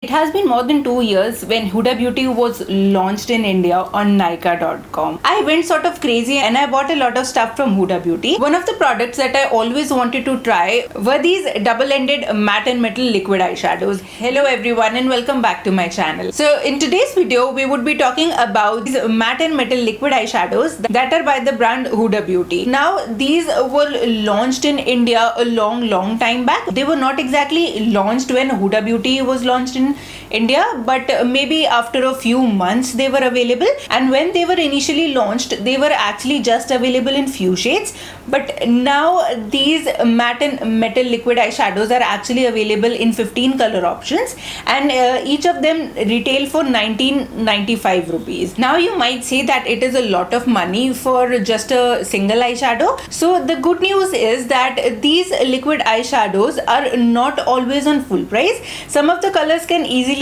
It has been more than 2 years when Huda Beauty was launched in India on Nykaa.com. I went sort of crazy and I bought a lot of stuff from Huda Beauty. One of the products that I always wanted to try were these double-ended matte and metal liquid eyeshadows. Hello everyone and welcome back to my channel. So in today's video, we would be talking about these matte and metal liquid eyeshadows that are by the brand Huda Beauty. Now these were launched in India a long time back. They were not exactly launched when Huda Beauty was launched in India, but maybe after a few months they were available, and when they were initially launched they were actually just available in few shades, but now these matte and metal liquid eyeshadows are actually available in 15 color options, and each of them retail for 1995 rupees. Now you might say that it is a lot of money for just a single eyeshadow. So the good news is that these liquid eyeshadows are not always on full price. Some of the colors can easily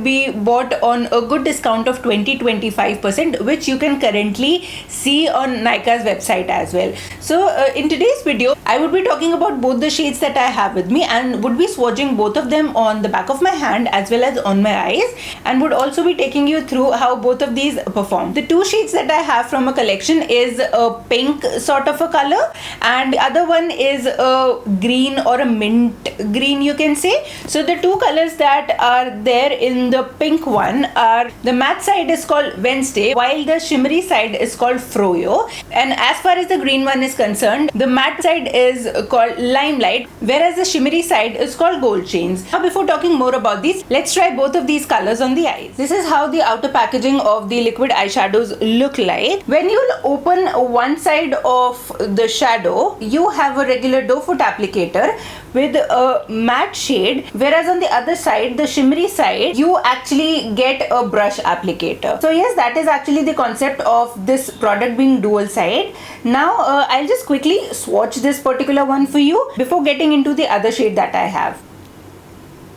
be bought on a good discount of 20-25%, which you can currently see on Nykaa's website as well. So in today's video I would be talking about both the shades that I have with me and would be swatching both of them on the back of my hand as well as on my eyes, and would also be taking you through how both of these perform. The two shades that I have from a collection is a pink sort of a color, and the other one is a green or a mint green, you can say. So the two colors that are there in the pink one are, the matte side is called Wednesday while the shimmery side is called Froyo, and as far as the green one is concerned, the matte side is called Limelight whereas the shimmery side is called Gold Chains. Now before talking more about these, let's try both of these colors on the eyes. This is how the outer packaging of the liquid eyeshadows look like. When you open one side of the shadow, you have a regular doe foot applicator with a matte shade, whereas on the other side, the shimmery side, you actually get a brush applicator. So yes, that is actually the concept of this product being dual side. Now I'll just quickly swatch this particular one for you before getting into the other shade that I have.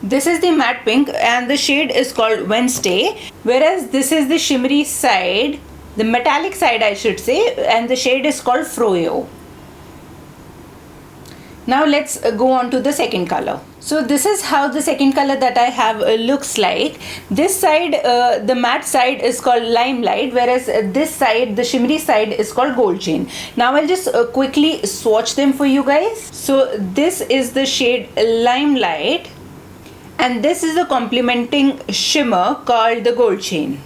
This is the matte pink and the shade is called Wednesday, whereas this is the shimmery side, the metallic side I should say, and the shade is called Froyo. Now let's go on to the second color. So this is how the second color that I have looks like. This side, the matte side is called Limelight, whereas this side, the shimmery side is called Gold Chain. Now I'll just quickly swatch them for you guys. So this is the shade Limelight and this is the complementing shimmer called the Gold Chain.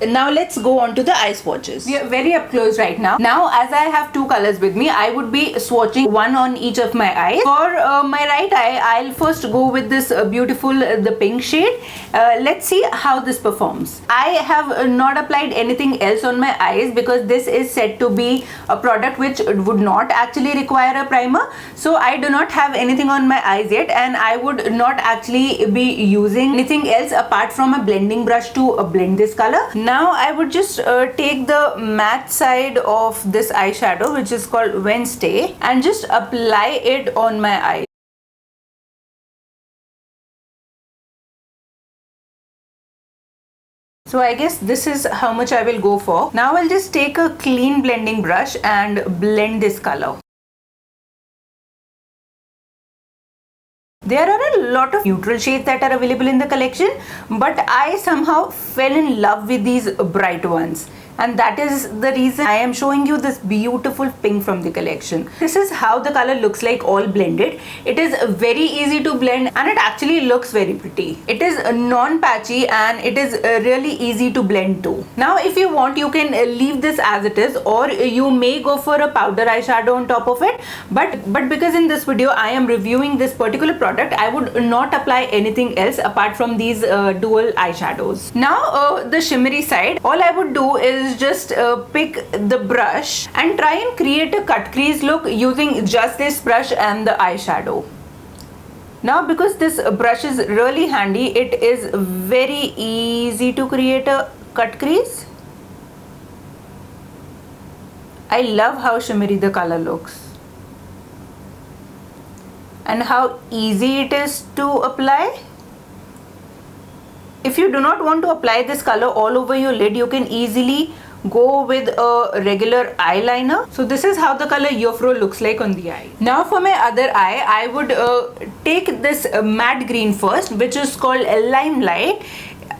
Now let's go on to the eye swatches. We are very up close right now. Now as I have two colors with me, I would be swatching one on each of my eyes. For my right eye, I'll first go with this beautiful the pink shade. Let's see how this performs. I have not applied anything else on my eyes because this is said to be a product which would not actually require a primer. So I do not have anything on my eyes yet, and I would not actually be using anything else apart from a blending brush to blend this color. Now I would just take the matte side of this eyeshadow, which is called Wednesday, and just apply it on my eye. So I guess this is how much I will go for. Now I'll just take a clean blending brush and blend this color. There are a lot of neutral shades that are available in the collection, but I somehow fell in love with these bright ones. And that is the reason I am showing you this beautiful pink from the collection. This is how the color looks like all blended. It is very easy to blend and it actually looks very pretty. It is non-patchy and it is really easy to blend too. Now if you want, you can leave this as it is, or you may go for a powder eyeshadow on top of it. But because in this video I am reviewing this particular product, I would not apply anything else apart from these dual eyeshadows. Now the shimmery side, all I would do is just pick the brush and try and create a cut crease look using just this brush and the eyeshadow. Now because this brush is really handy, it is very easy to create a cut crease. I love how shimmery the color looks and how easy it is to apply. If you do not want to apply this color all over your lid, you can easily go with a regular eyeliner. So this is how the color Yofro looks like on the eye. Now for my other eye, I would take this matte green first, which is called Limelight.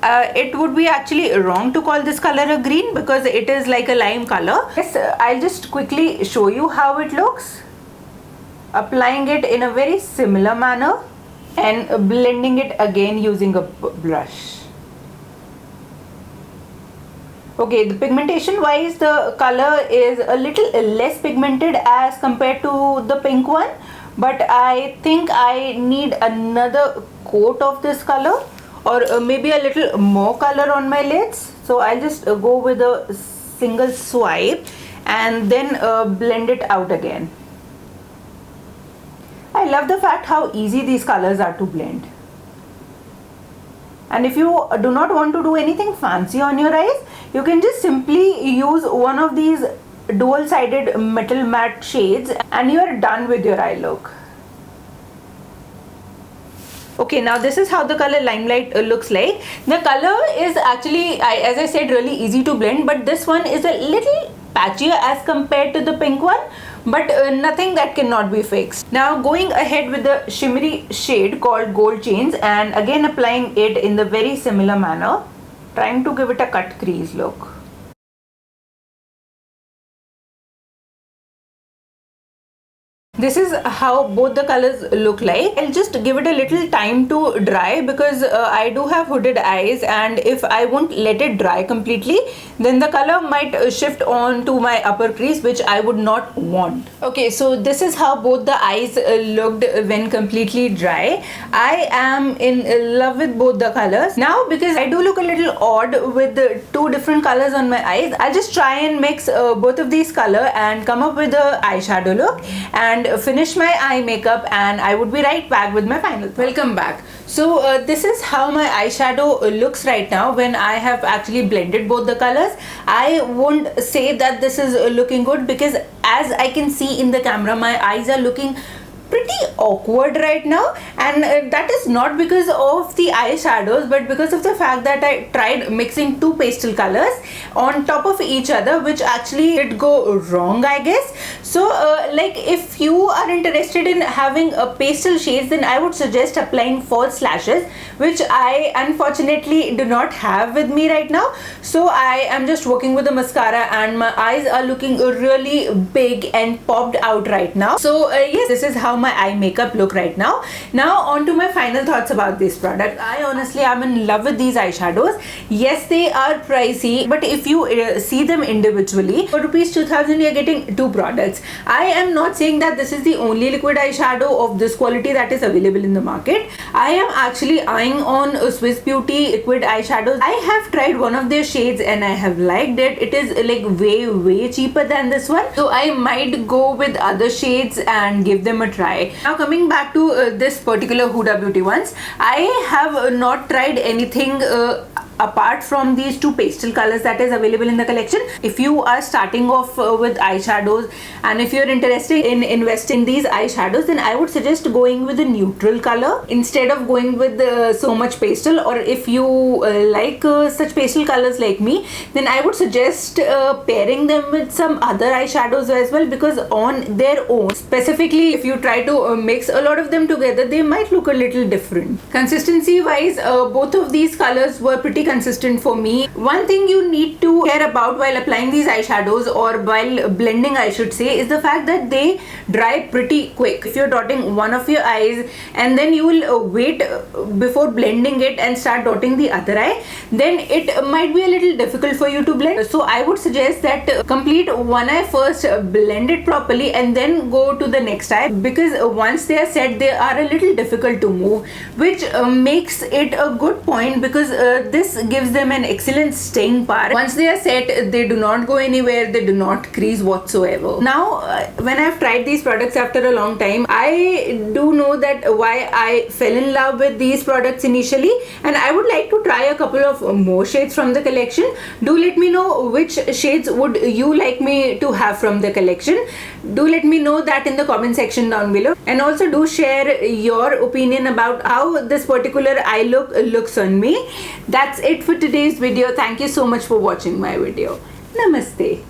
It would be actually wrong to call this color a green because it is like a lime color. Yes, I'll just quickly show you how it looks. Applying it in a very similar manner and blending it again using a brush. Okay, the pigmentation wise, the color is a little less pigmented as compared to the pink one, but I think I need another coat of this color, or maybe a little more color on my lids. So I'll just go with a single swipe and then blend it out again. I love the fact how easy these colors are to blend. And if you do not want to do anything fancy on your eyes, you can just simply use one of these dual-sided metal matte shades and you are done with your eye look. Okay, now this is how the color Limelight looks like. The color is actually, as I said, really easy to blend, but this one is a little patchier as compared to the pink one, but nothing that cannot be fixed. Now going ahead with the shimmery shade called Gold Chains, and again applying it in the very similar manner, trying to give it a cut crease look. This is how both the colors look like. I'll just give it a little time to dry because I do have hooded eyes, and if I won't let it dry completely, then the color might shift on to my upper crease, which I would not want. Okay, so this is how both the eyes looked when completely dry. I am in love with both the colors. Now, because I do look a little odd with the two different colors on my eyes, I'll just try and mix both of these colors and come up with a eyeshadow look and finish my eye makeup, and I would be right back with my final thoughts. Welcome back. So this is how my eyeshadow looks right now when I have actually blended both the colors. I won't say that this is looking good because as I can see in the camera, my eyes are looking pretty awkward right now, and that is not because of the eyeshadows but because of the fact that I tried mixing two pastel colors on top of each other, which actually did go wrong, I guess. So like if you are interested in having a pastel shades, then I would suggest applying false lashes, which I unfortunately do not have with me right now. So I am just working with a mascara and my eyes are looking really big and popped out right now. So yes, this is how my eye makeup look right now. Now on to my final thoughts about this product. I honestly am in love with these eyeshadows. Yes, they are pricey, but if you see them individually, for rupees 2000 you are getting two products. I am not saying that this is the only liquid eyeshadow of this quality that is available in the market. I am actually eyeing on Swiss Beauty liquid eyeshadows. I have tried one of their shades and I have liked it. It is like way cheaper than this one, so I might go with other shades and give them a try. Now coming back to this particular Huda Beauty ones, I have not tried anything apart from these two pastel colors that is available in the collection. If you are starting off with eyeshadows and if you're interested in investing these eyeshadows, then I would suggest going with a neutral color instead of going with so much pastel. Or if you like such pastel colors like me, then I would suggest pairing them with some other eyeshadows as well, because on their own, specifically if you try to mix a lot of them together, they might look a little different. Consistency wise, both of these colors were pretty consistent for me. One thing you need to care about while applying these eyeshadows, or while blending I should say, is the fact that they dry pretty quick. If you're dotting one of your eyes and then you will wait before blending it and start dotting the other eye, then it might be a little difficult for you to blend. So I would suggest that complete one eye first, blend it properly, and then go to the next eye, because once they are set, they are a little difficult to move, which makes it a good point, because this gives them an excellent staying power. Once they are set, they do not go anywhere, they do not crease whatsoever. Now when I have tried these products after a long time, I do know that why I fell in love with these products initially, and I would like to try a couple of more shades from the collection. Do let me know which shades would you like me to have from the collection. Do let me know that in the comment section down below, and also do share your opinion about how this particular eye look looks on me. That's it for today's video. Thank you so much for watching my video. Namaste.